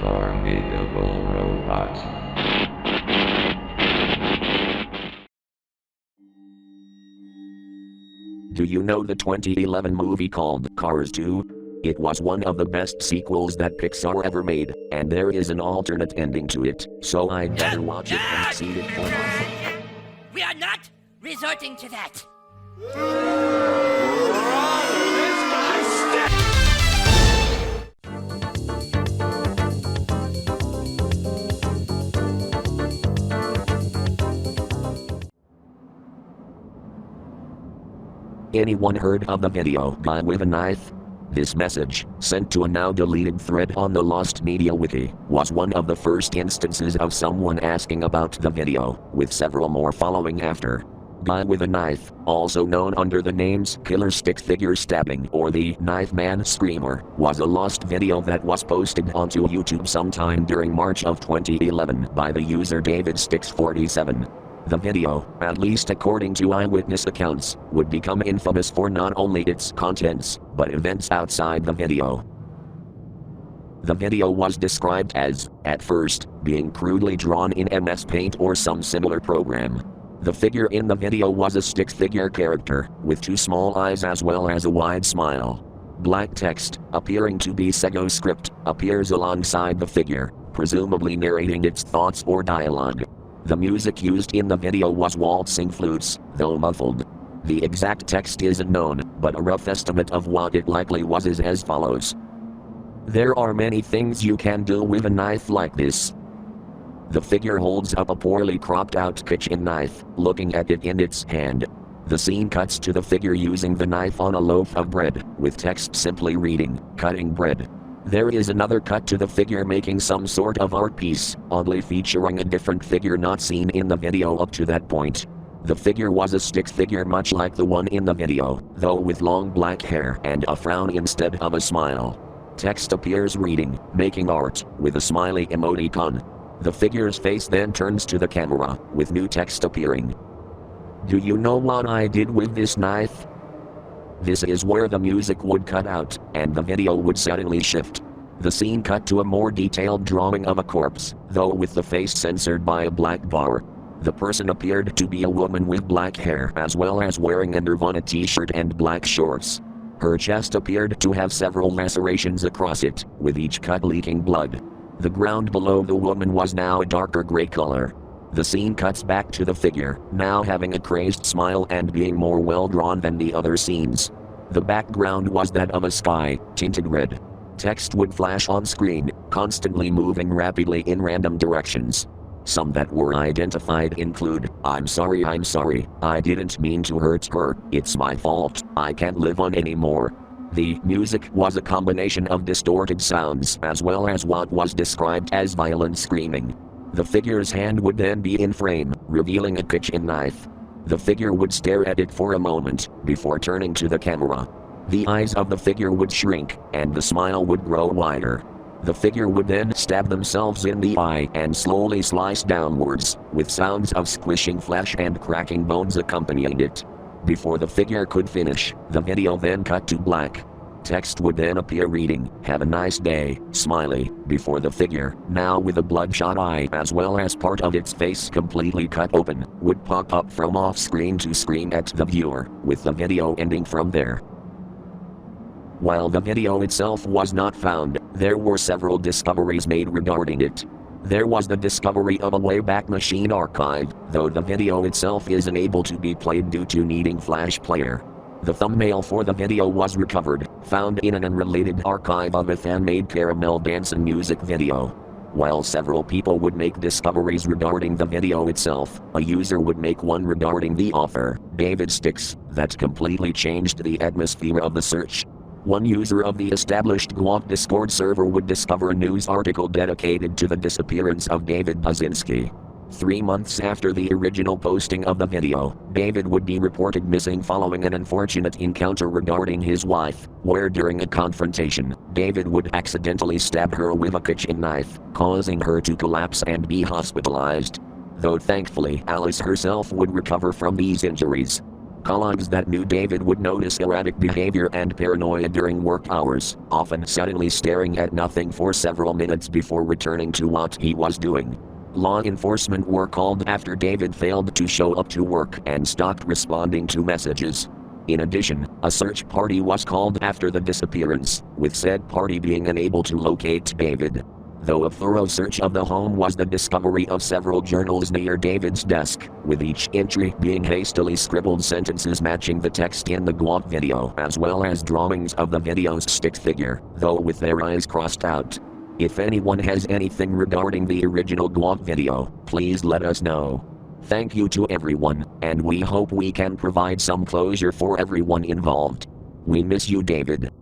formidable robot. Do you know the 2011 movie called Cars 2? It was one of the best sequels that Pixar ever made, and there is an alternate ending to it, so I'd better watch it and see it for myself. We are not resorting to that. Anyone heard of the video Guy with a Knife? This message, sent to a now deleted thread on the Lost Media Wiki, was one of the first instances of someone asking about the video, with several more following after. Guy with a Knife, also known under the names Killer Stick Figure Stabbing or the Knife Man Screamer, was a lost video that was posted onto YouTube sometime during March of 2011 by the user DavidSticks47. The video, at least according to eyewitness accounts, would become infamous for not only its contents, but events outside the video. The video was described as, at first, being crudely drawn in MS Paint or some similar program. The figure in the video was a stick figure character, with two small eyes as well as a wide smile. Black text, appearing to be Sego script, appears alongside the figure, presumably narrating its thoughts or dialogue. The music used in the video was Waltzing Flutes, though muffled. The exact text isn't known, but a rough estimate of what it likely was is as follows. There are many things you can do with a knife like this. The figure holds up a poorly cropped out kitchen knife, looking at it in its hand. The scene cuts to the figure using the knife on a loaf of bread, with text simply reading, "Cutting bread." There is another cut to the figure making some sort of art piece, oddly featuring a different figure not seen in the video up to that point. The figure was a stick figure much like the one in the video, though with long black hair and a frown instead of a smile. Text appears reading, "Making art," with a smiley emoticon. The figure's face then turns to the camera, with new text appearing. Do you know what I did with this knife? This is where the music would cut out, and the video would suddenly shift. The scene cut to a more detailed drawing of a corpse, though with the face censored by a black bar. The person appeared to be a woman with black hair as well as wearing a Nirvana t-shirt and black shorts. Her chest appeared to have several lacerations across it, with each cut leaking blood. The ground below the woman was now a darker gray color. The scene cuts back to the figure, now having a crazed smile and being more well drawn than the other scenes. The background was that of a sky, tinted red. Text would flash on screen, constantly moving rapidly in random directions. Some that were identified include, I'm sorry, I didn't mean to hurt her, it's my fault, I can't live on anymore." The music was a combination of distorted sounds as well as what was described as violent screaming. The figure's hand would then be in frame, revealing a kitchen knife. The figure would stare at it for a moment, before turning to the camera. The eyes of the figure would shrink, and the smile would grow wider. The figure would then stab themselves in the eye and slowly slice downwards, with sounds of squishing flesh and cracking bones accompanying it. Before the figure could finish, the video then cut to black. Text would then appear reading, "Have a nice day, smiley," before the figure, now with a bloodshot eye as well as part of its face completely cut open, would pop up from off screen to scream at the viewer, with the video ending from there. While the video itself was not found, there were several discoveries made regarding it. There was the discovery of a Wayback Machine archive, though the video itself isn't able to be played due to needing Flash Player. The thumbnail for the video was recovered, found in an unrelated archive of a fan-made Caramel Dancing music video. While several people would make discoveries regarding the video itself, a user would make one regarding the author, David Sticks, that completely changed the atmosphere of the search. One user of the established GWAK Discord server would discover a news article dedicated to the disappearance of David Buzinski. 3 months after the original posting of the video, David would be reported missing following an unfortunate encounter regarding his wife, where during a confrontation, David would accidentally stab her with a kitchen knife, causing her to collapse and be hospitalized. Though thankfully Alice herself would recover from these injuries. Colleagues that knew David would notice erratic behavior and paranoia during work hours, often suddenly staring at nothing for several minutes before returning to what he was doing. Law enforcement were called after David failed to show up to work and stopped responding to messages. In addition, a search party was called after the disappearance, with said party being unable to locate David. Though a thorough search of the home was the discovery of several journals near David's desk, with each entry being hastily scribbled sentences matching the text in the GWAK video, as well as drawings of the video's stick figure, though with their eyes crossed out. If anyone has anything regarding the original GWAK video, please let us know. Thank you to everyone, and we hope we can provide some closure for everyone involved. We miss you, David.